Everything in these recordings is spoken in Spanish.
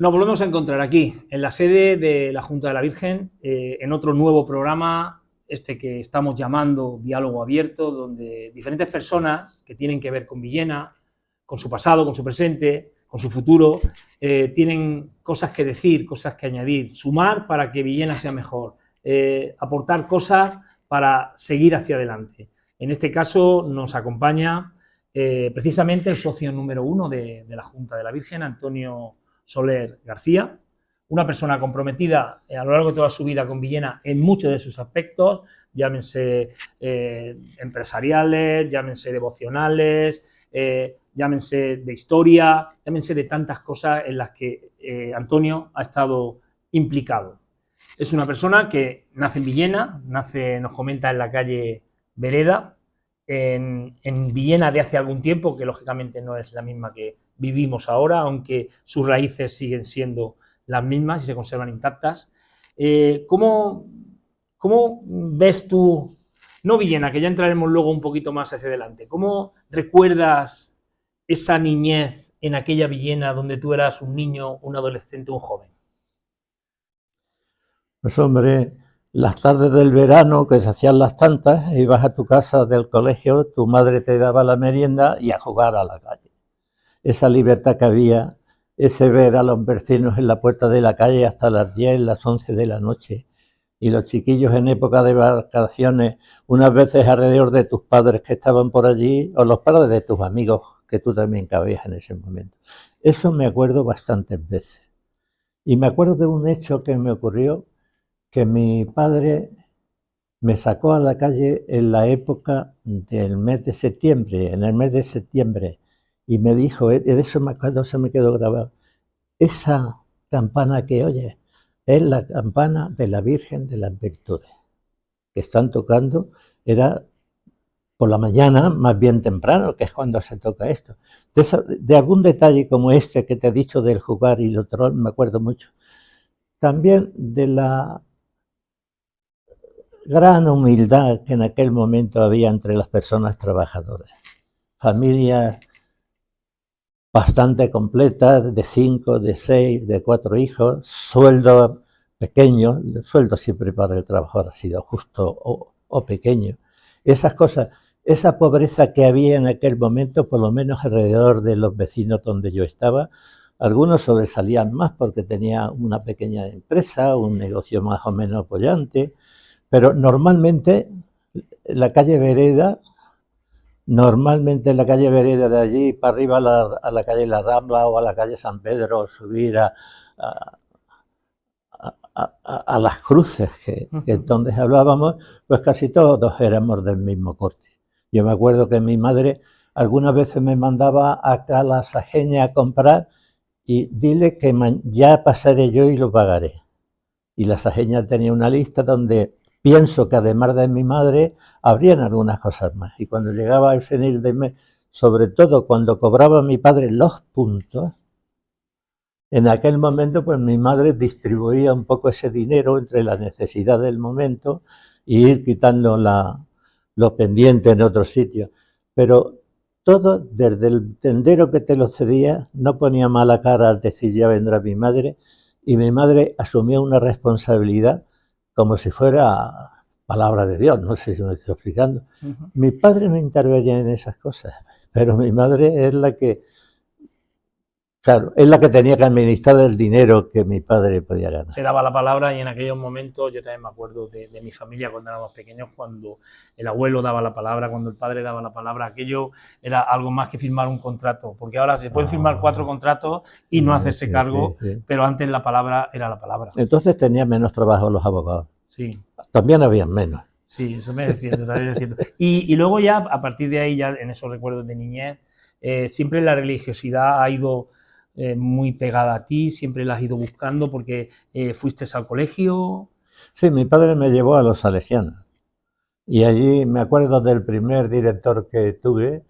Nos volvemos a encontrar aquí, en la sede de la Junta de la Virgen, en otro nuevo programa, que estamos llamando Diálogo Abierto, donde diferentes personas que tienen que ver con Villena, con su pasado, con su presente, con su futuro, tienen cosas que decir, cosas que añadir, sumar para que Villena sea mejor, aportar cosas para seguir hacia adelante. En este caso nos acompaña precisamente el socio número 1 de la Junta de la Virgen, Antonio Soler García, una persona comprometida a lo largo de toda su vida con Villena en muchos de sus aspectos, llámense empresariales, llámense devocionales, llámense de historia, llámense de tantas cosas en las que Antonio ha estado implicado. Es una persona que nace en Villena, nos comenta, en la calle Vereda, en Villena de hace algún tiempo, que lógicamente no es la misma que vivimos ahora, aunque sus raíces siguen siendo las mismas y se conservan intactas. ¿Cómo ves tú, no Villena, que ya entraremos luego un poquito más hacia adelante, cómo recuerdas esa niñez en aquella Villena donde tú eras un niño, un adolescente, un joven? Pues hombre, las tardes del verano que se hacían las tantas, ibas a tu casa del colegio, tu madre te daba la merienda y a jugar a la calle. Esa libertad que había, ese ver a los vecinos en la puerta de la calle hasta las 10, las 11 de la noche, y los chiquillos en época de vacaciones, unas veces alrededor de tus padres que estaban por allí, o los padres de tus amigos que tú también cabías en ese momento. Eso me acuerdo bastantes veces. Y me acuerdo de un hecho que me ocurrió, que mi padre me sacó a la calle en la época del mes de septiembre, en el mes de septiembre, y me dijo, de eso me acuerdo, se me quedó grabado, esa campana que oyes es la campana de la Virgen de las Virtudes, que están tocando, era por la mañana, más bien temprano, que es cuando se toca esto. De algún detalle como este que te he dicho del jugar y el otro, me acuerdo mucho. También de la gran humildad que en aquel momento había entre las personas trabajadoras. Familias bastante completas, de 5, de 6, de 4 hijos, sueldo pequeño, el sueldo siempre para el trabajador ha sido justo o pequeño. Esas cosas, esa pobreza que había en aquel momento, por lo menos alrededor de los vecinos donde yo estaba, algunos sobresalían más porque tenía una pequeña empresa, un negocio más o menos apoyante, pero normalmente la calle Vereda, de allí para arriba a la calle La Rambla o a la calle San Pedro, subir a las cruces que entonces hablábamos, pues casi todos éramos del mismo corte. Yo me acuerdo que mi madre algunas veces me mandaba acá a la Sajeña a comprar y dile que ya pasaré yo y lo pagaré. Y la Sajeña tenía una lista donde pienso que además de mi madre, habrían algunas cosas más. Y cuando llegaba el final de mes, sobre todo cuando cobraba mi padre los puntos, en aquel momento pues mi madre distribuía un poco ese dinero entre la necesidad del momento y ir quitando los pendientes en otros sitios. Pero todo, desde el tendero que te lo cedía, no ponía mala cara al decir ya vendrá mi madre, y mi madre asumía una responsabilidad como si fuera palabra de Dios, no sé si me estoy explicando. Mi padre no intervenía en esas cosas, pero mi madre es la que, claro, es la que tenía que administrar el dinero que mi padre podía ganar. Se daba la palabra y en aquellos momentos yo también me acuerdo de mi familia cuando éramos pequeños, cuando el abuelo daba la palabra, cuando el padre daba la palabra, aquello era algo más que firmar un contrato, porque ahora se pueden firmar 4 contratos y no hacerse cargo, pero antes la palabra era la palabra. Entonces tenían menos trabajo los abogados. Sí. También habían menos. Sí, eso me es cierto, también es cierto. Y luego ya, a partir de ahí, ya en esos recuerdos de niñez, siempre la religiosidad ha ido muy pegada a ti, siempre la has ido buscando porque fuiste al colegio. Sí, mi padre me llevó a los salesianos y allí me acuerdo del primer director que tuve.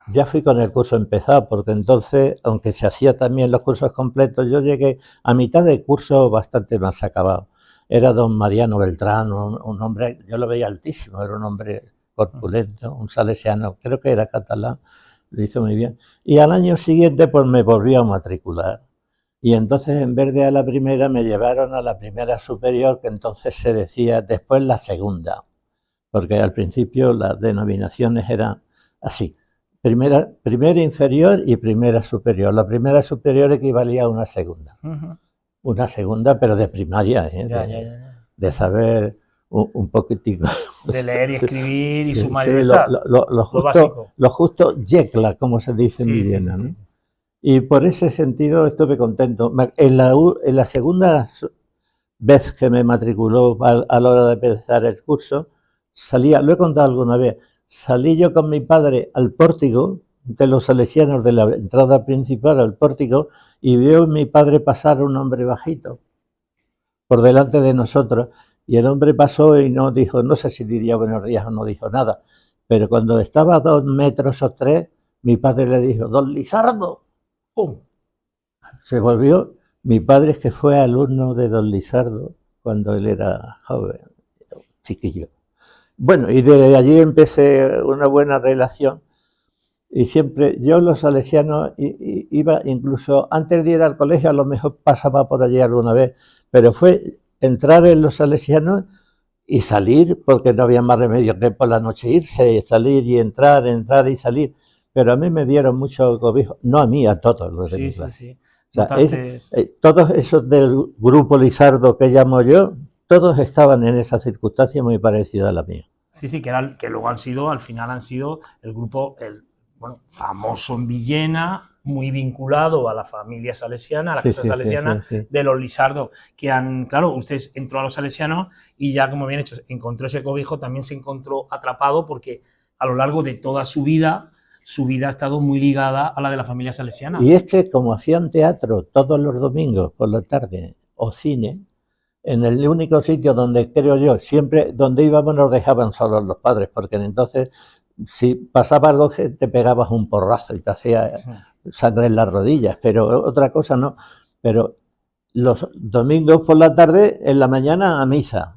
Ya fui con el curso empezado, porque entonces, aunque se hacía también los cursos completos, yo llegué a mitad del curso bastante más acabado. Era don Mariano Beltrán, un hombre, yo lo veía altísimo, era un hombre corpulento, un salesiano, creo que era catalán, lo hizo muy bien. Y al año siguiente pues me volví a matricular. Y entonces, en vez de a la primera, me llevaron a la primera superior, que entonces se decía después la segunda, porque al principio las denominaciones eran así: primera inferior y primera superior. La primera superior equivalía a una segunda. Una segunda, pero de primaria, de saber un poquitico. De leer y escribir y Sí, sumar y sí, restar. lo justo, yecla, como se dice en Villena, ¿no? Y por ese sentido estuve contento. En la segunda vez que me matriculó a la hora de empezar el curso, lo he contado alguna vez, salí yo con mi padre al pórtico de los salesianos, de la entrada principal al pórtico, y veo a mi padre pasar un hombre bajito por delante de nosotros, y el hombre pasó y no dijo, no sé si diría buenos días o no dijo nada, pero cuando estaba a 2 metros o 3, mi padre le dijo, don Lizardo. ¡Pum! Se volvió. Mi padre es que fue alumno de don Lizardo cuando él era joven, chiquillo. Bueno, y desde allí empecé una buena relación. Y siempre, yo los salesianos iba, incluso antes de ir al colegio, a lo mejor pasaba por allí alguna vez, pero fue entrar en los salesianos y salir, porque no había más remedio que por la noche irse, salir y entrar y salir. Pero a mí me dieron mucho cobijo, no a mí, a todos los de mi clase. O sea, todos esos del grupo Lizardo que llamo yo, todos estaban en esa circunstancia muy parecida a la mía. Sí, que luego al final han sido el grupo, famoso en Villena, muy vinculado a la familia salesiana, a la casa salesiana, de los Lizardo, que claro, usted entró a los salesianos y ya, como bien hecho, encontró ese cobijo, también se encontró atrapado porque a lo largo de toda su vida ha estado muy ligada a la de la familia salesiana. Y es que como hacían teatro todos los domingos por la tarde o cine, en el único sitio donde, creo yo, siempre donde íbamos nos dejaban solos los padres, porque entonces si pasaba algo que te pegabas un porrazo y te hacía sangre en las rodillas, pero otra cosa no. Pero los domingos por la tarde, en la mañana a misa,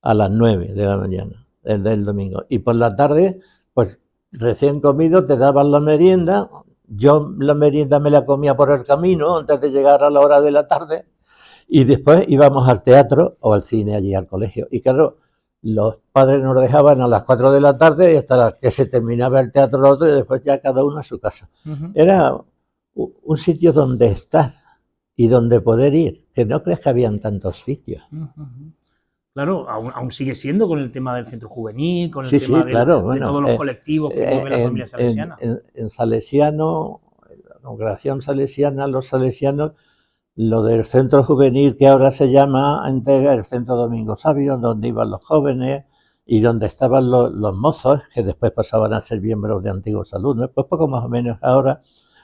a las 9 de la mañana, del domingo. Y por la tarde, pues recién comido, te daban la merienda. Yo la merienda me la comía por el camino antes de llegar a la hora de la tarde. Y después íbamos al teatro o al cine allí al colegio. Y claro, los padres nos dejaban a las 4 de la tarde y hasta que se terminaba el teatro otro y después ya cada uno a su casa. Era un sitio donde estar y donde poder ir, que no crees que habían tantos sitios. Claro, aún sigue siendo con el tema del centro juvenil, con el tema de todos los colectivos que mueve la familia salesiana. En Salesiano, en la congregación salesiana, los salesianos, lo del centro juvenil, que ahora se llama el Centro Domingo Sabio, donde iban los jóvenes y donde estaban los mozos, que después pasaban a ser miembros de antiguos alumnos, pues poco más o menos ahora,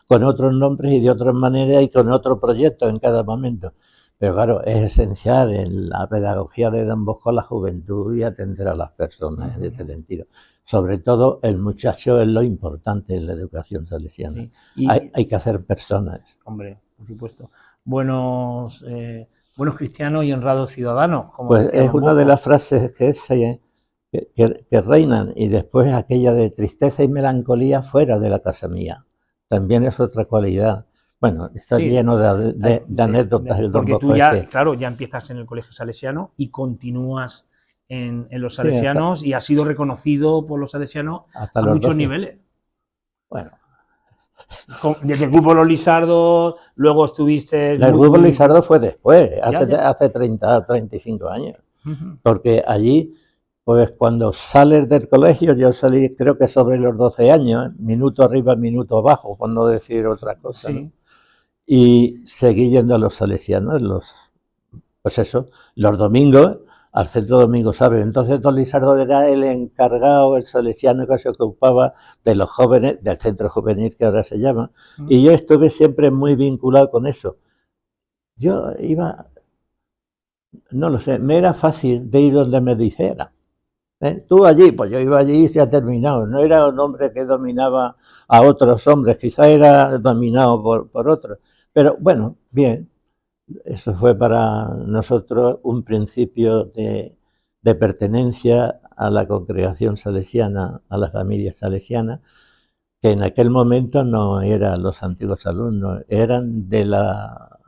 con otros nombres y de otras maneras y con otro proyecto en cada momento. Pero claro, es esencial en la pedagogía de Don Bosco la juventud y atender a las personas en ese sentido. Sobre todo el muchacho es lo importante en la educación salesiana. Sí. Hay que hacer personas. Hombre, por supuesto. Buenos cristianos y honrados ciudadanos. Como pues es una de las frases que reinan, y después aquella de tristeza y melancolía fuera de la casa mía. También es otra cualidad. Bueno, está lleno de anécdotas el Don Bosco. Porque tú ya, claro, ya empiezas en el colegio salesiano y continúas en los salesianos y has sido reconocido por los salesianos a muchos niveles. Bueno. Desde el grupo Los Lizardos, luego estuviste... El grupo Lizardo fue después, hace 30 o 35 años. Porque allí, pues cuando sales del colegio, yo salí creo que sobre los 12 años, minuto arriba, minuto abajo, por no decir otra cosa. Sí. ¿No? Y seguí yendo a los salesianos, los domingos, al Centro Domingo Sabio. Entonces don Lizardo era el encargado, el salesiano que se ocupaba de los jóvenes, del centro juvenil que ahora se llama, y yo estuve siempre muy vinculado con eso. Yo iba, no lo sé, me era fácil de ir donde me dijera. Tú allí, pues yo iba allí y se ha terminado. No era un hombre que dominaba a otros hombres, quizá era dominado por otros. Pero bueno, bien. Eso fue para nosotros un principio de pertenencia a la congregación salesiana, a la familia salesiana, que en aquel momento no eran los antiguos alumnos, eran de la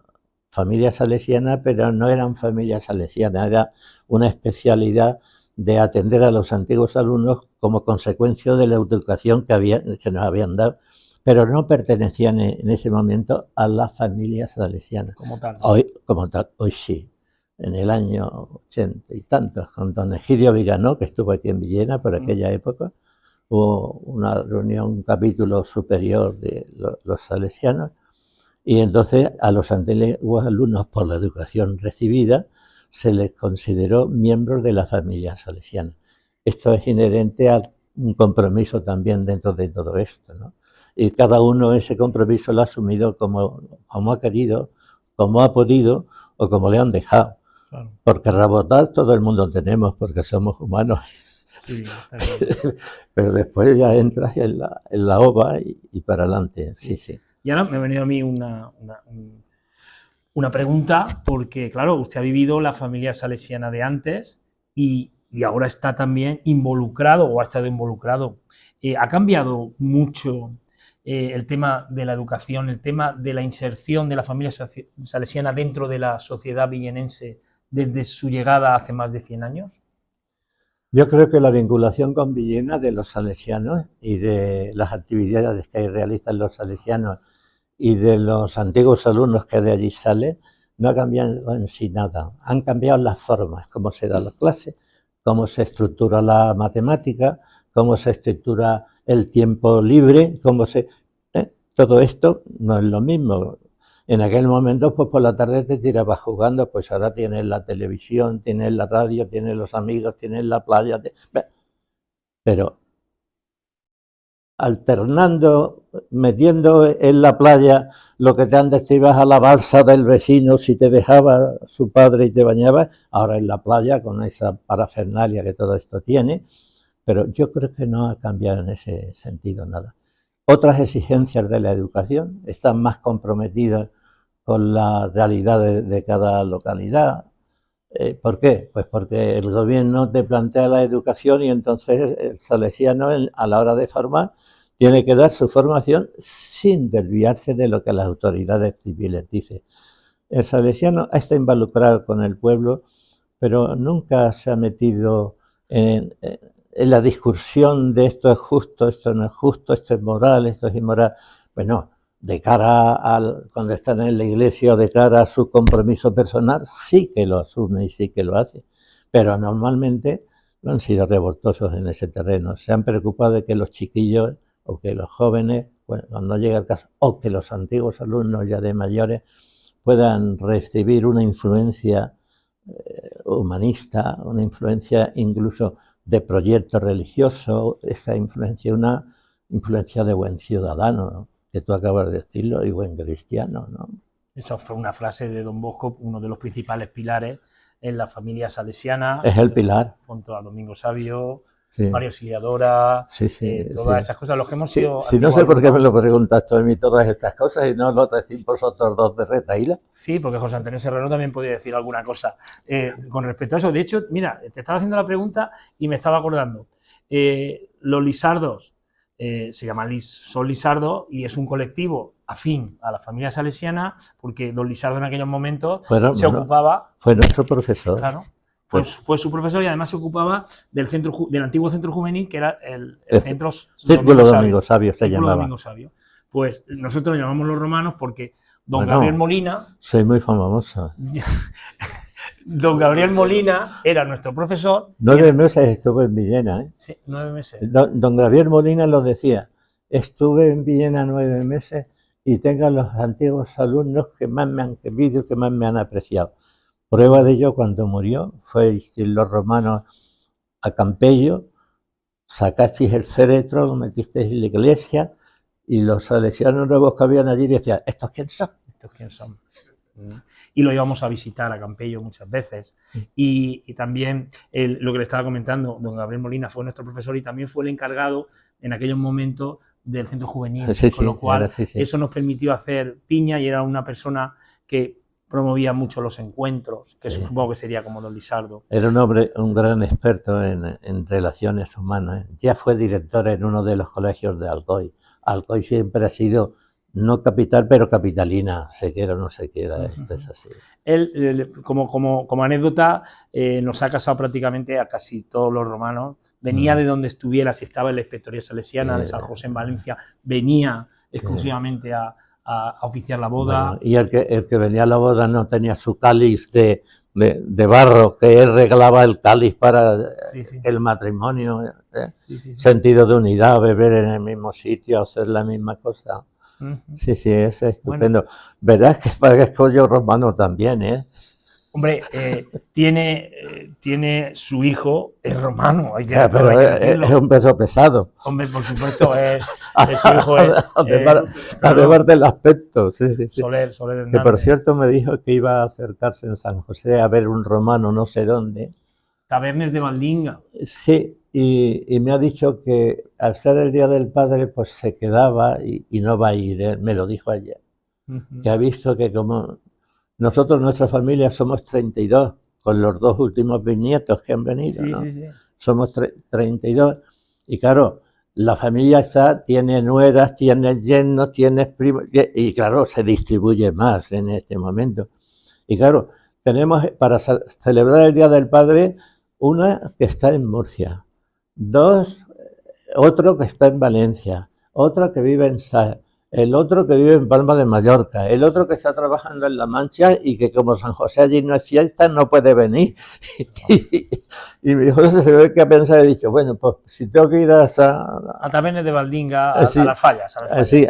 familias salesianas, pero no eran familias salesianas, era una especialidad de atender a los antiguos alumnos como consecuencia de la educación que nos habían dado, pero no pertenecían en ese momento a las familias salesianas. Como tal. Hoy sí. En el año 80 y tantos, con don Egidio Viganó, que estuvo aquí en Villena por aquella época, hubo una reunión, un capítulo superior de los salesianos, y entonces a los antiguos alumnos, por la educación recibida, se les consideró miembros de la familia salesiana. Esto es inherente a un compromiso también dentro de todo esto, ¿no? Y cada uno ese compromiso lo ha asumido como ha querido, como ha podido o como le han dejado. Claro. Porque rebotar todo el mundo tenemos, porque somos humanos. Sí, está claro. Pero después ya entras en la ova y para adelante. Sí, sí. Y ahora me ha venido a mí una pregunta, porque claro, usted ha vivido la familia salesiana de antes y ahora está también involucrado o ha estado involucrado. ¿Ha cambiado mucho el tema de la educación, el tema de la inserción de la familia salesiana dentro de la sociedad villenense desde su llegada hace más de 100 años? Yo creo que la vinculación con Villena de los salesianos y de las actividades que realizan los salesianos y de los antiguos alumnos que de allí salen, no ha cambiado en sí nada. Han cambiado las formas, cómo se dan las clases, cómo se estructura la matemática, cómo se estructura el tiempo libre, todo esto no es lo mismo. En aquel momento, pues por la tarde te tirabas jugando, pues ahora tienes la televisión, tienes la radio, tienes los amigos, tienes la playa. Pero alternando, metiendo en la playa lo que antes te ibas a la balsa del vecino si te dejaba su padre y te bañabas, ahora en la playa con esa parafernalia que todo esto tiene, pero yo creo que no ha cambiado en ese sentido nada. Otras exigencias de la educación están más comprometidas con la realidad de cada localidad. ¿Por qué? Pues porque el gobierno te plantea la educación y entonces el salesiano a la hora de formar tiene que dar su formación sin desviarse de lo que las autoridades civiles dicen. El salesiano está involucrado con el pueblo, pero nunca se ha metido en la discusión de esto es justo, esto no es justo, esto es moral, esto es inmoral. Pues no, de cara cuando están en la iglesia o de cara a su compromiso personal, sí que lo asume y sí que lo hace. Pero normalmente no han sido revoltosos en ese terreno. Se han preocupado de que los chiquillos o que los jóvenes, cuando llega el caso, o que los antiguos alumnos ya de mayores puedan recibir una influencia humanista, una influencia incluso de proyecto religioso, esa influencia, una influencia de buen ciudadano, ¿no? Que tú acabas de decirlo, y buen cristiano, ¿no? Esa fue una frase de Don Bosco, uno de los principales pilares en la familia salesiana. Es el pilar. Junto a Domingo Sabio, sí. María Auxiliadora, todas esas cosas, los que hemos sido... Si no sé por qué me lo preguntas tú a mí todas estas cosas y no lo decís vosotros dos de retaíla. Sí, porque José Antonio Serrano también podía decir alguna cosa con respecto a eso. De hecho, mira, te estaba haciendo la pregunta y me estaba acordando. Los Lisardos son Lisardos y es un colectivo afín a la familia salesiana, porque don Lisardo en aquellos momentos ocupaba... Fue nuestro profesor. Claro. Fue su profesor y además se ocupaba del antiguo centro juvenil, que era el centro Círculo Domingo Sabio se llamaba. Domingo Sabio. Pues nosotros lo llamamos los romanos porque don Gabriel Molina... Soy muy famoso. Don Gabriel Molina era nuestro profesor. 9 meses estuve en Villena, ¿eh? Sí, 9 meses. Don Gabriel Molina lo decía, estuve en Villena 9 meses y tengo a los antiguos alumnos que más me han querido, que más me han apreciado. Prueba de ello, cuando murió, fueron los romanos a Campello, sacasteis el féretro, lo metisteis en la iglesia y los salesianos nuevos que habían allí decían, ¿estos quién son? ¿Estos quién son? Y lo íbamos a visitar a Campello muchas veces. Y también lo que le estaba comentando, don Gabriel Molina fue nuestro profesor y también fue el encargado en aquellos momentos del centro juvenil, con lo cual eso nos permitió hacer piña y era una persona que promovía mucho los encuentros, que supongo que sería como don Lisardo. Era un hombre, un gran experto en relaciones humanas. Ya fue director en uno de los colegios de Alcoy. Alcoy siempre ha sido no capital, pero capitalina, se quiera o no se quiera, esto es así. Él, como anécdota, nos ha casado prácticamente a casi todos los romanos. Venía de donde estuviera, si estaba en la Inspectoría Salesiana de San José en Valencia, venía exclusivamente a oficiar la boda. Bueno, y el que venía a la boda no tenía su cáliz de barro, que él regalaba el cáliz para el matrimonio, sentido de unidad, beber en el mismo sitio, hacer la misma cosa. Sí, es estupendo. Bueno, verás que parezco yo romano también, ¿eh? Hombre, tiene su hijo, es romano, pero es un peso pesado. Hombre, por supuesto, su hijo además del aspecto. Soler Hernández. Que por cierto me dijo que iba a acercarse en San José a ver un romano no sé dónde. Tabernes de Valdinga. Sí, y me ha dicho que al ser el Día del Padre, pues se quedaba y no va a ir, me lo dijo ayer. Que ha visto que como nosotros, nuestra familia, somos 32, con los 2 últimos bisnietos que han venido, ¿no? Somos 32, y claro, la familia tiene nueras, tiene yernos, tiene primos, y claro, se distribuye más en este momento. Y claro, tenemos para celebrar el Día del Padre, una que está en Murcia, 2, otro que está en Valencia, otra que vive en Sáenz, el otro que vive en Palma de Mallorca, el otro que está trabajando en La Mancha y que como San José allí no es fiesta, no puede venir. Y mi hijo se ve que ha pensado y ha dicho, bueno, pues si tengo que ir a Tabernes de Valdinga, a las fallas. Sí,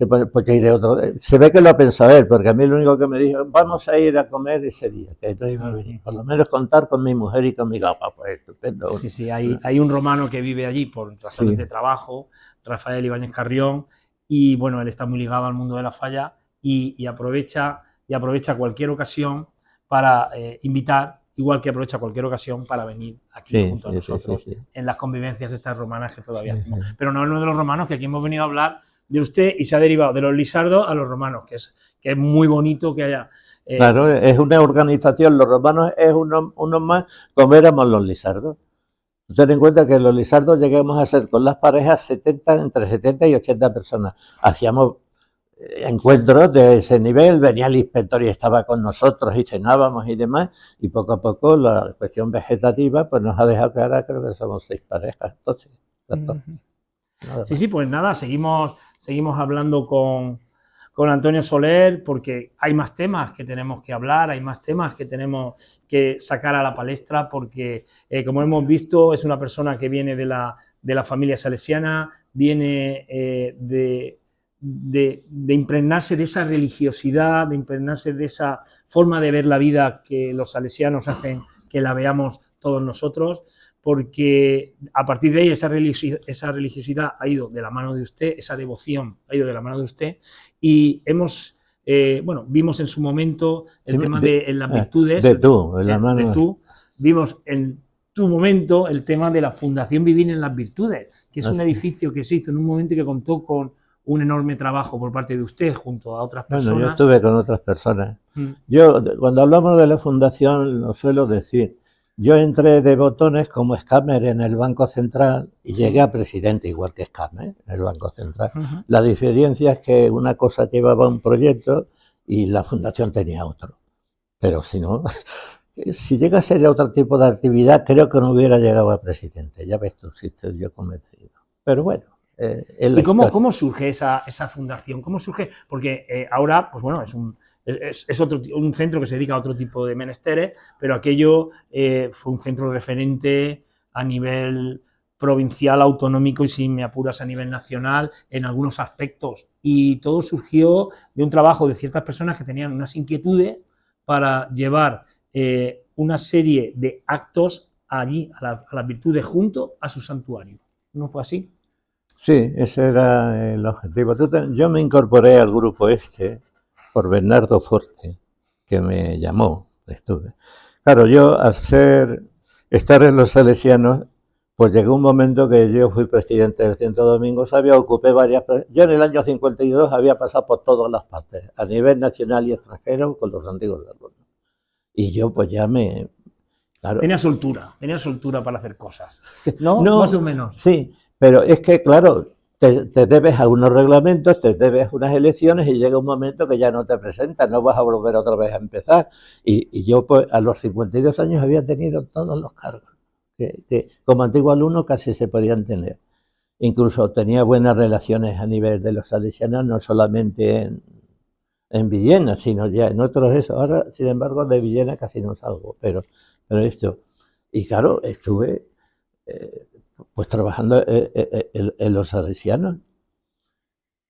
pues ya iré otro día. Se ve que lo ha pensado él, porque a mí lo único que me dijo, vamos a ir a comer ese día, que no iba a venir. Por lo menos contar con mi mujer y con mi gapa, pues estupendo. Sí, hay un romano que vive allí por razones de trabajo, Rafael Ibáñez Carrión, y bueno, él está muy ligado al mundo de la falla y aprovecha cualquier ocasión para invitar, igual que aprovecha cualquier ocasión para venir aquí junto a nosotros en las convivencias estas romanas que todavía hacemos. Pero no uno de los romanos, que aquí hemos venido a hablar de usted y se ha derivado de los lisardos a los romanos, que es muy bonito que haya... claro, es una organización, los romanos es unos más como éramos los lisardos. Ten en cuenta que los lisardos llegamos a ser con las parejas entre 70 y 80 personas. Hacíamos encuentros de ese nivel, venía el inspector y estaba con nosotros y cenábamos y demás, y poco a poco la cuestión vegetativa pues nos ha dejado clara, creo que somos 6 parejas. Entonces, sí, pues nada, seguimos hablando con Antonio Soler, porque hay más temas que tenemos que hablar, hay más temas que tenemos que sacar a la palestra, porque como hemos visto es una persona que viene de la familia salesiana, viene de impregnarse de esa religiosidad, de impregnarse de esa forma de ver la vida que los salesianos hacen que la veamos todos nosotros, porque a partir de ahí esa religiosidad ha ido de la mano de usted, esa devoción ha ido de la mano de usted, y vimos en su momento el tema de las virtudes. Vimos en tu momento el tema de la Fundación Vivir en las Virtudes, que es un edificio que se hizo en un momento y que contó con un enorme trabajo por parte de usted junto a otras personas. Bueno, yo estuve con otras personas. Yo, cuando hablamos de la fundación, lo suelo decir, yo entré de botones como escámer en el Banco Central y llegué a presidente igual que escámer en el Banco Central. La diferencia es que una cosa llevaba un proyecto y la fundación tenía otro. Pero si no, si llega a ser otro tipo de actividad, creo que no hubiera llegado a presidente. Ya ves tú, si estoy yo convencido. Pero bueno. ¿Y cómo surge esa fundación? ¿Cómo surge? Porque ahora, pues bueno, es un centro que se dedica a otro tipo de menesteres, pero aquello fue un centro referente a nivel provincial, autonómico y, si me apuras, a nivel nacional en algunos aspectos. Y todo surgió de un trabajo de ciertas personas que tenían unas inquietudes para llevar una serie de actos allí, a las virtudes, junto a su santuario. ¿No fue así? Sí, ese era el objetivo. Yo me incorporé al grupo por Bernardo Forte, que me llamó. Claro, yo al estar en los salesianos, pues llegó un momento que yo fui presidente del Centro Domingo Sabio, ocupé yo en el año 52 había pasado por todas las partes, a nivel nacional y extranjero, con los antiguos alumnos. Y yo pues ya claro. Tenía soltura para hacer cosas, ¿no? Más o menos. Sí. Pero es que, claro, te debes a unos reglamentos, te debes a unas elecciones y llega un momento que ya no te presentas, no vas a volver otra vez a empezar. Y yo pues a los 52 años había tenido todos los cargos que como antiguo alumno casi se podían tener. Incluso tenía buenas relaciones a nivel de los salesianos, no solamente en Villena, sino ya en otros eso. Ahora, sin embargo, de Villena casi no salgo, pero esto. Y claro, estuve pues trabajando en los salesianos.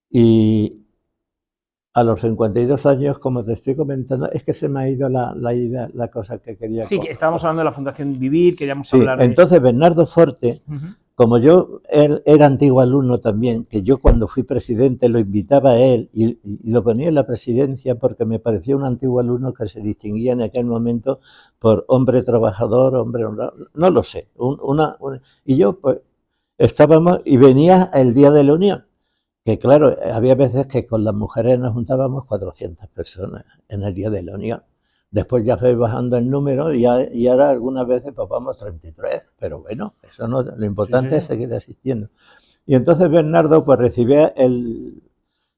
Y a los 52 años, como te estoy comentando, es que se me ha ido la idea, la cosa que quería. Sí, que estábamos hablando de la Fundación Vivir, queríamos Sí, hablar de... entonces Bernardo Forte, como yo era antiguo alumno también, que yo cuando fui presidente lo invitaba a él y lo ponía en la presidencia porque me parecía un antiguo alumno que se distinguía en aquel momento por hombre trabajador, hombre honrado, no lo sé. Y yo pues estábamos y venía el Día de la Unión, que claro, había veces que con las mujeres nos juntábamos 400 personas en el Día de la Unión. Después ya fue bajando el número y ahora algunas veces pues vamos 33, pero bueno, eso no, lo importante es seguir asistiendo. Y entonces Bernardo pues recibía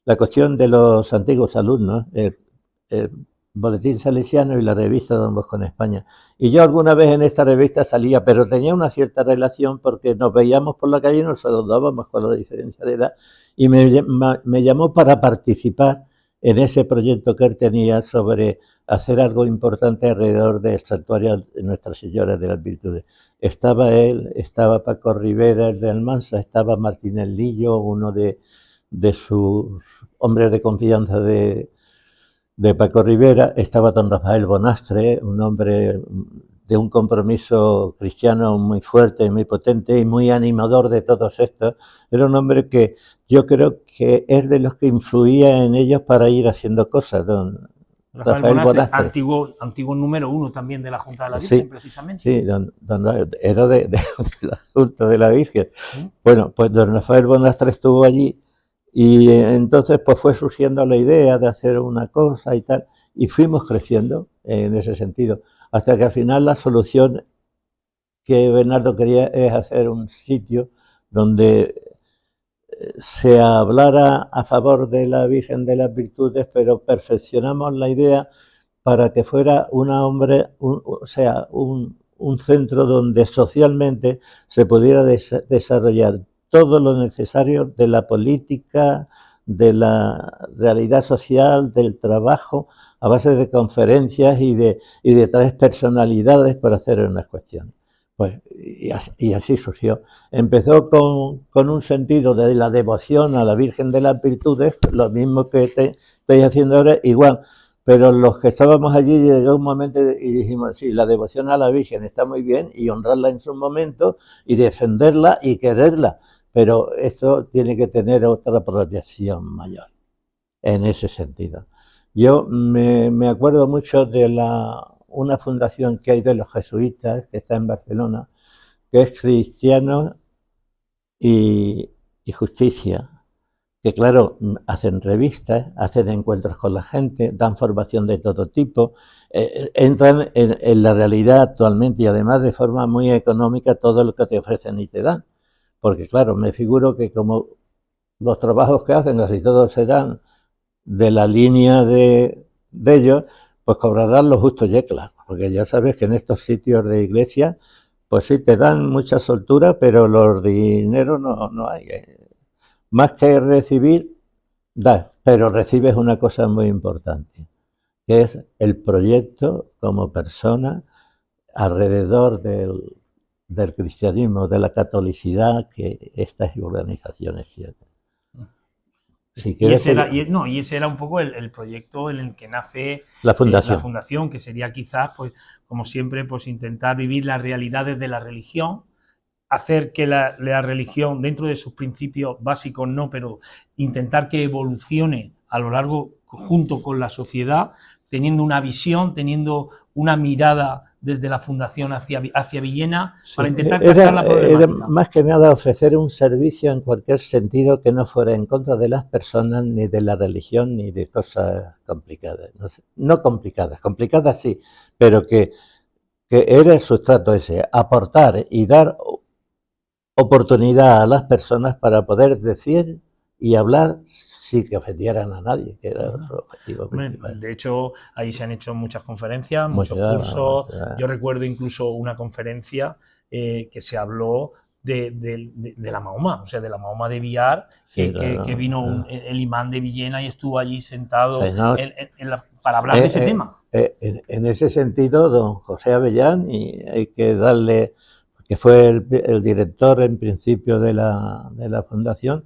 la cuestión de los antiguos alumnos, el Boletín Salesiano y la revista Don Bosco en España. Y yo alguna vez en esta revista salía, pero tenía una cierta relación porque nos veíamos por la calle y nos saludábamos con la diferencia de edad. Y me llamó para participar en ese proyecto que él tenía sobre hacer algo importante alrededor del santuario de Nuestra Señora de las Virtudes. Estaba él, estaba Paco Rivera, el de Almansa, estaba Martínez Lillo, uno de sus hombres de confianza de Paco Rivera, estaba don Rafael Bonastre, un hombre de un compromiso cristiano muy fuerte y muy potente y muy animador de todos estos. Era un hombre que yo creo que es de los que influía en ellos para ir haciendo cosas, don Rafael Bonastre. Antiguo número 1 también de la Junta de la Virgen, sí, precisamente. Sí, era del asunto de la Virgen. ¿Sí? Bueno, pues don Rafael Bonastre estuvo allí y entonces pues fue surgiendo la idea de hacer una cosa y tal, y fuimos creciendo en ese sentido, hasta que al final la solución que Bernardo quería es hacer un sitio donde se hablara a favor de la Virgen de las Virtudes, pero perfeccionamos la idea para que fuera un centro donde socialmente se pudiera desarrollar todo lo necesario de la política, de la realidad social, del trabajo, a base de conferencias y de tres personalidades para hacer unas cuestiones. Pues, y así surgió. Empezó con un sentido de la devoción a la Virgen de las Virtudes, lo mismo que estoy haciendo ahora, igual. Pero los que estábamos allí llegó un momento y dijimos, sí, la devoción a la Virgen está muy bien y honrarla en su momento y defenderla y quererla, pero esto tiene que tener otra proyección mayor en ese sentido. Yo me acuerdo mucho de una fundación que hay de los jesuitas, que está en Barcelona, que es Cristianos y Justicia, que claro, hacen revistas, hacen encuentros con la gente, dan formación de todo tipo, entran en la realidad actualmente y además de forma muy económica todo lo que te ofrecen y te dan. Porque claro, me figuro que como los trabajos que hacen casi todos serán de la línea de ellos, pues cobrarán lo justo y claro, porque ya sabes que en estos sitios de iglesia, pues sí, te dan mucha soltura, pero los dineros no hay. Más que recibir, das, pero recibes una cosa muy importante, que es el proyecto como persona alrededor del cristianismo, de la catolicidad que estas organizaciones tienen. Si y ese era un poco el proyecto en el que nace la fundación, que sería quizás, pues, como siempre, pues intentar vivir las realidades de la religión, hacer que la religión, dentro de sus principios básicos no, pero intentar que evolucione a lo largo, junto con la sociedad, teniendo una visión, teniendo una mirada desde la fundación hacia Villena, sí, para intentar captar la problemática. Era más que nada ofrecer un servicio en cualquier sentido que no fuera en contra de las personas, ni de la religión, ni de cosas complicadas. No complicadas, complicadas sí, pero que era el sustrato ese, aportar y dar oportunidad a las personas para poder decir y hablar sin que ofendieran a nadie, que era nuestro objetivo principal. De hecho, ahí se han hecho muchas conferencias, muchos cursos. Yo recuerdo incluso una conferencia que se habló de la Mahoma, o sea, de la Mahoma de Villar, que vino el imán de Villena y estuvo allí sentado para hablar de ese tema. En ese sentido, don José Avellán, y hay que darle, que fue el director en principio de la fundación,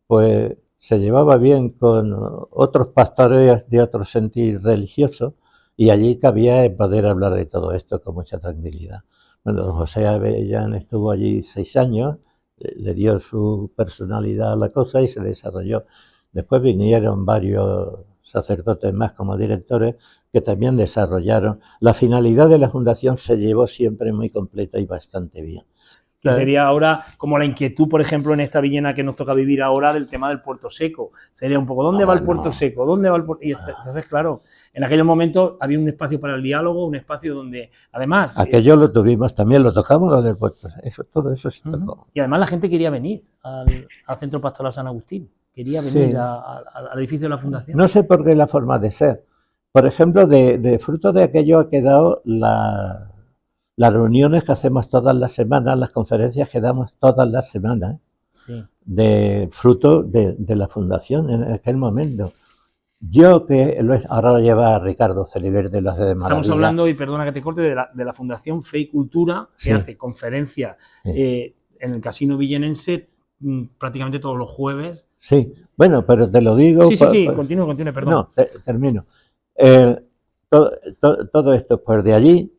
pues se llevaba bien con otros pastores de otro sentir religioso y allí cabía poder hablar de todo esto con mucha tranquilidad. Bueno, don José Avellán estuvo allí 6 años, le dio su personalidad a la cosa y se desarrolló. Después vinieron varios sacerdotes más como directores que también desarrollaron. La finalidad de la fundación se llevó siempre muy completa y bastante bien. Que sería ahora como la inquietud, por ejemplo, en esta Villena que nos toca vivir ahora del tema del Puerto Seco. Sería un poco, ¿dónde va el Puerto Seco? ¿Dónde va el puerto? Y entonces, claro, en aquellos momentos había un espacio para el diálogo, un espacio donde, además... Aquello lo tuvimos, también lo tocamos, lo del Puerto Seco, todo eso se tocó. Y además la gente quería venir al Centro Pastoral San Agustín, quería venir al edificio de la Fundación. No sé por qué la forma de ser. Por ejemplo, de fruto de aquello ha quedado las reuniones que hacemos todas las semanas, las conferencias que damos todas las semanas, de fruto de la fundación en aquel momento. Yo que ahora lo lleva Ricardo Celiber de las de Maravilla. Estamos hablando, y perdona que te corte, de la Fundación Fe y Cultura, que hace conferencias en el Casino Villenense prácticamente todos los jueves. Sí, bueno, pero te lo digo... Sí, continúe, perdón. No, termino. Todo esto, pues de allí,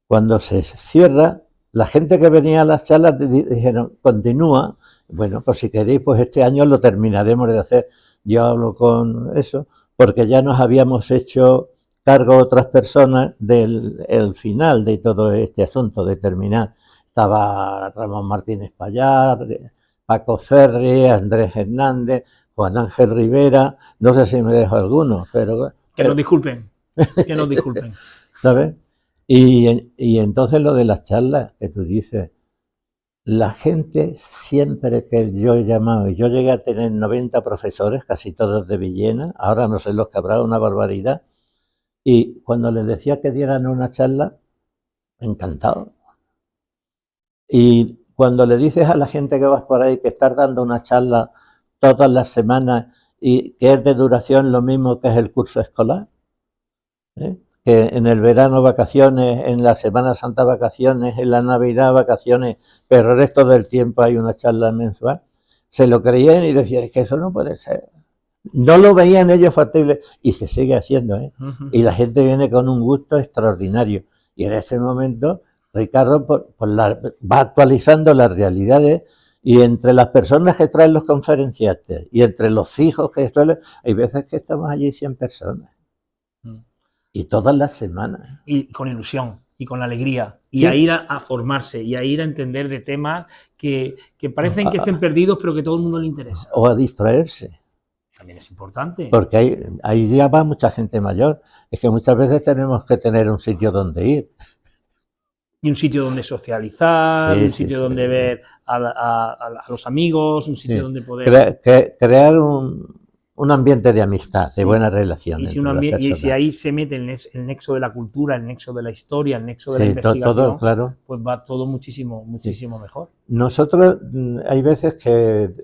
cuando se cierra, la gente que venía a las charlas dijeron, continúa, bueno, pues si queréis, pues este año lo terminaremos de hacer. Yo hablo con eso, porque ya nos habíamos hecho cargo otras personas del final de todo este asunto, de terminar. Estaba Ramón Martínez Payar, Paco Ferri, Andrés Hernández, Juan Ángel Rivera, no sé si me dejo alguno, pero... Que nos disculpen, que nos disculpen. ¿Sabes? Y entonces lo de las charlas que tú dices, la gente siempre que yo he llamado, yo llegué a tener 90 profesores, casi todos de Villena, ahora no sé los que habrá, una barbaridad, y cuando les decía que dieran una charla, encantado. Y cuando le dices a la gente que vas por ahí que estás dando una charla todas las semanas y que es de duración lo mismo que es el curso escolar, que en el verano vacaciones, en la Semana Santa vacaciones, en la Navidad vacaciones, pero el resto del tiempo hay una charla mensual, se lo creían y decían, es que eso no puede ser. No lo veían ellos factible y se sigue haciendo, y la gente viene con un gusto extraordinario. Y en ese momento, Ricardo va actualizando las realidades y entre las personas que traen los conferenciantes y entre los fijos que suelen, hay veces que estamos allí 100 personas. Y todas las semanas. Y con ilusión, y con alegría, y a ir a formarse, y a ir a entender de temas que parecen que estén perdidos, pero que a todo el mundo le interesa. O a distraerse. También es importante. Porque ahí ya va mucha gente mayor. Es que muchas veces tenemos que tener un sitio donde ir. Y un sitio donde socializar, un sitio donde ver a los amigos, un sitio donde poder... Crear un ambiente de amistad, de buena relación. Y si ahí se mete el nexo de la cultura, el nexo de la historia, el nexo de la investigación, todo, claro, pues va todo muchísimo mejor. Nosotros, hay veces que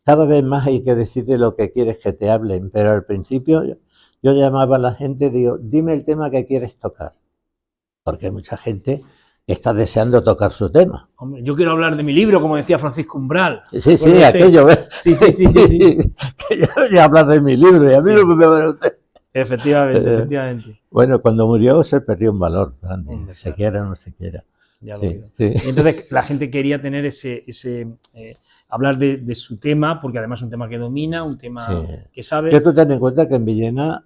cada vez más hay que decirte lo que quieres que te hablen, pero al principio yo llamaba a la gente y digo, dime el tema que quieres tocar, porque hay mucha gente que está deseando tocar su tema. Hombre, yo quiero hablar de mi libro, como decía Francisco Umbral. Sí, aquello, ¿ves? Sí. Que yo voy a hablar de mi libro y a mí no me va a usted. Efectivamente. Bueno, cuando murió se perdió un valor grande, se quiera o no se quiera. Ya lo digo. Y entonces la gente quería tener hablar de su tema, porque además es un tema que domina, un tema que sabe. Yo tú ten en cuenta que en Villena,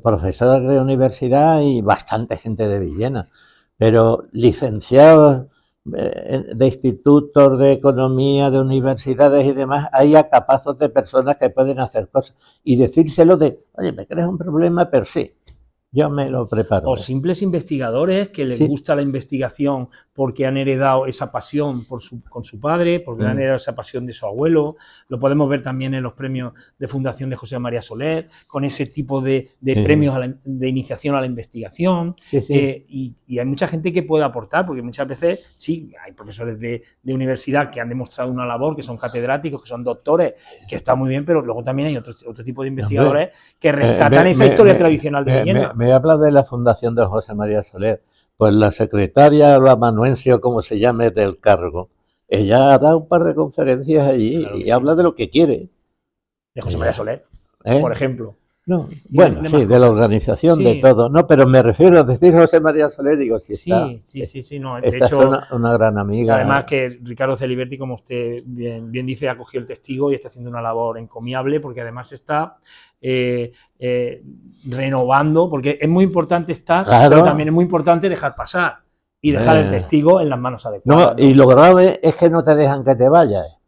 profesores de universidad y bastante gente de Villena, pero licenciados de institutos, de economía, de universidades y demás, hay capazos de personas que pueden hacer cosas y decírselo de, oye, me crees un problema, pero sí. Yo me lo preparo. O simples investigadores que les gusta la investigación porque han heredado esa pasión con su padre, porque han heredado esa pasión de su abuelo. Lo podemos ver también en los premios de Fundación de José María Soler, con ese tipo de premios de iniciación a la investigación. Y hay mucha gente que puede aportar, porque muchas veces sí, hay profesores de universidad que han demostrado una labor, que son catedráticos, que son doctores, que está muy bien, pero luego también hay otro tipo de investigadores que rescatan esa historia tradicional de Villena. Me habla de la Fundación de José María Soler. Pues la secretaria, la amanuencio, como se llame, del cargo, ella ha dado un par de conferencias allí, claro, y habla de lo que quiere. De José María Soler, por ejemplo. No, bueno, sí, de la organización, de todo. No, pero me refiero a decir José María Soler, digo, sí, no, de esta hecho, es una gran amiga. Además que Ricardo Celiberti, como usted bien dice, ha cogido el testigo y está haciendo una labor encomiable, porque además está renovando, porque es muy importante estar, pero también es muy importante dejar pasar y dejar el testigo en las manos adecuadas. No, y lo grave es que no te dejan que te vayas,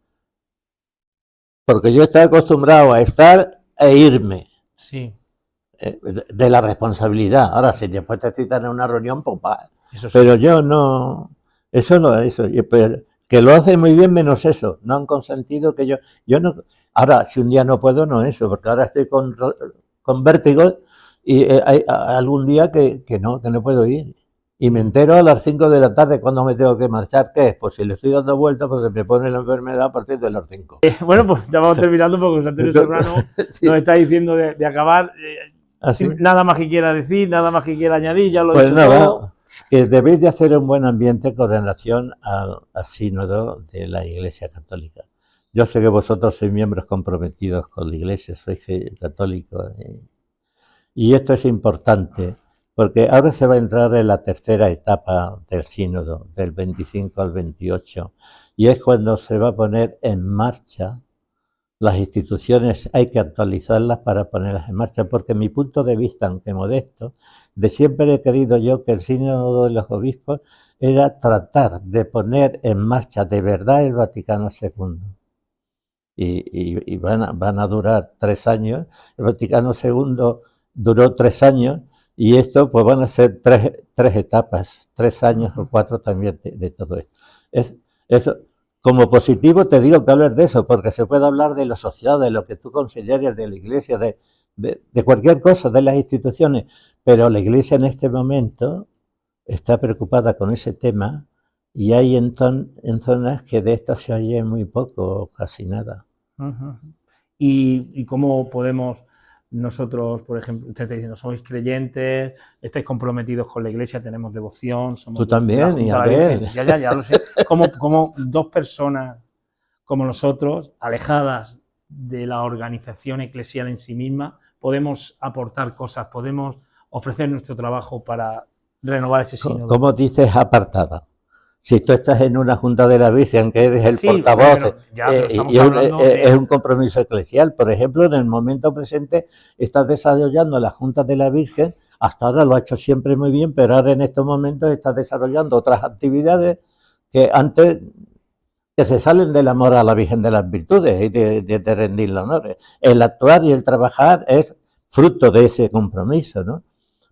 porque yo estoy acostumbrado a estar e irme. Sí. De la responsabilidad. Ahora, si después te citan en una reunión, pues va. Eso sí. Pero yo no, eso no, eso. Que lo hace muy bien menos eso. No han consentido que yo no. Ahora, si un día no puedo, no eso, porque ahora estoy con vértigo y hay algún día que no puedo ir. Y me entero a las 5 de la tarde cuando me tengo que marchar. ¿Qué es? Pues si le estoy dando vueltas, porque me pone la enfermedad a partir de las 5. Bueno, pues ya vamos terminando, porque José Antonio Serrano nos está diciendo de acabar. Nada más que quiera decir, nada más que quiera añadir, ya lo he dicho todo. Que debéis de hacer un buen ambiente con relación al sínodo de la Iglesia Católica. Yo sé que vosotros sois miembros comprometidos con la Iglesia, sois católicos. Y esto es importante, porque ahora se va a entrar en la tercera etapa del sínodo, del 25 al 28, y es cuando se va a poner en marcha. Las instituciones hay que actualizarlas para ponerlas en marcha, porque mi punto de vista, aunque modesto, de siempre he querido yo que el sínodo de los obispos era tratar de poner en marcha de verdad el Vaticano II. Y van a durar 3 años. El Vaticano II duró 3 años y esto pues van a ser tres etapas, 3 años o 4 también de todo esto. Eso. Como positivo te digo que hables de eso, porque se puede hablar de la sociedad, de lo que tú consideres, de la Iglesia, de cualquier cosa, de las instituciones, pero la Iglesia en este momento está preocupada con ese tema y hay en zonas que de esto se oye muy poco o casi nada. ¿Y cómo podemos nosotros, por ejemplo, usted está diciendo, sois creyentes, estáis comprometidos con la Iglesia, tenemos devoción, somos tú también, y a ver. Ya lo sé. Como dos personas como nosotros, alejadas de la organización eclesial en sí misma, podemos aportar cosas, podemos ofrecer nuestro trabajo para renovar ese sínodo? ¿Cómo dices apartada? Si tú estás en una junta de la Virgen, que eres el portavoz, es un compromiso eclesial. Por ejemplo, en el momento presente estás desarrollando la Junta de la Virgen, hasta ahora lo ha hecho siempre muy bien, pero ahora en estos momentos estás desarrollando otras actividades que antes que se salen del amor a la Virgen de las Virtudes y de rendirle honores. El actuar y el trabajar es fruto de ese compromiso, ¿no?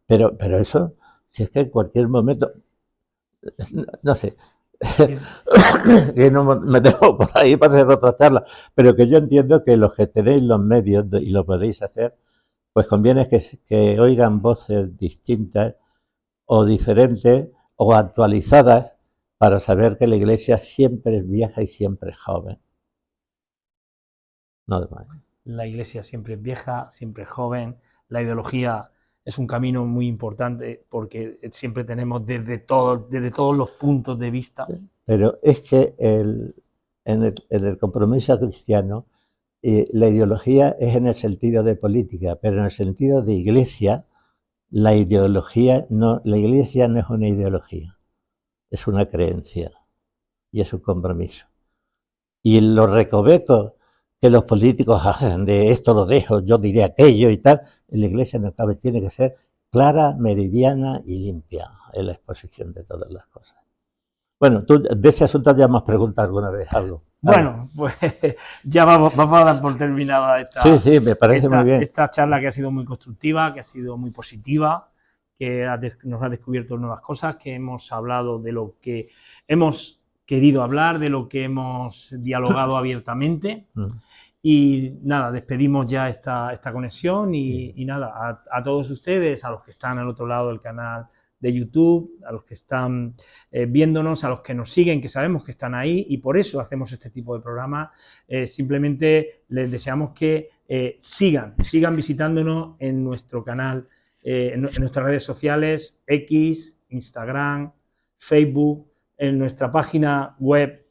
Pero eso, si es que en cualquier momento... No sé, que no me dejo por ahí para hacer otra charla, pero que yo entiendo que los que tenéis los medios y lo podéis hacer, pues conviene que oigan voces distintas o diferentes o actualizadas para saber que la Iglesia siempre es vieja y siempre es joven. No demás. La Iglesia siempre es vieja, siempre es joven, la ideología es un camino muy importante porque siempre tenemos desde todos los puntos de vista. Pero es que en el compromiso cristiano, la ideología es en el sentido de política, pero en el sentido de Iglesia, la Iglesia no es una ideología, es una creencia y es un compromiso. Y los recovecos que los políticos hacen de esto lo dejo, yo diré aquello y tal, en la Iglesia no cabe, tiene que ser clara, meridiana y limpia en la exposición de todas las cosas. Bueno, tú de ese asunto ya me has preguntado alguna vez algo. Bueno, pues ya vamos a dar por terminada Sí, me parece muy bien. Esta charla que ha sido muy constructiva, que ha sido muy positiva, que nos ha descubierto nuevas cosas, que hemos hablado de lo que hemos querido hablar, de lo que hemos dialogado abiertamente. Y nada, despedimos ya esta conexión y nada, a todos ustedes, a los que están al otro lado del canal de YouTube, a los que están viéndonos, a los que nos siguen, que sabemos que están ahí y por eso hacemos este tipo de programa. Simplemente les deseamos que sigan visitándonos en nuestro canal, en nuestras redes sociales, X, Instagram, Facebook, en nuestra página web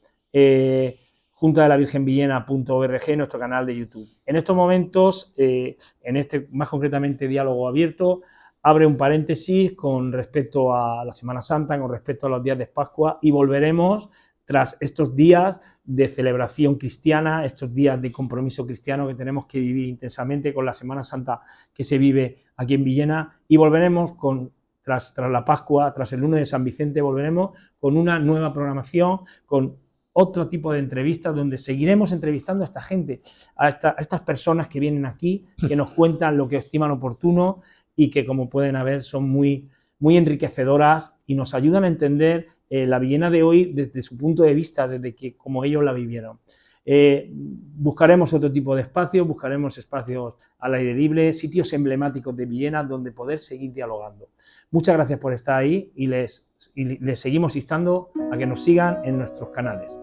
juntadelavirgenvillena.org, nuestro canal de YouTube. En estos momentos, en este más concretamente diálogo abierto, abre un paréntesis con respecto a la Semana Santa, con respecto a los días de Pascua y volveremos tras estos días de celebración cristiana, estos días de compromiso cristiano que tenemos que vivir intensamente con la Semana Santa que se vive aquí en Villena y volveremos tras la Pascua, tras el lunes de San Vicente, volveremos con una nueva programación, con otro tipo de entrevistas donde seguiremos entrevistando a esta gente, a estas personas que vienen aquí, que nos cuentan lo que estiman oportuno y que, como pueden ver, son muy enriquecedoras y nos ayudan a entender la Villena de hoy desde su punto de vista, desde que como ellos la vivieron. Buscaremos otro tipo de espacios, buscaremos espacios al aire libre, sitios emblemáticos de Villena donde poder seguir dialogando. Muchas gracias por estar ahí y les seguimos instando a que nos sigan en nuestros canales.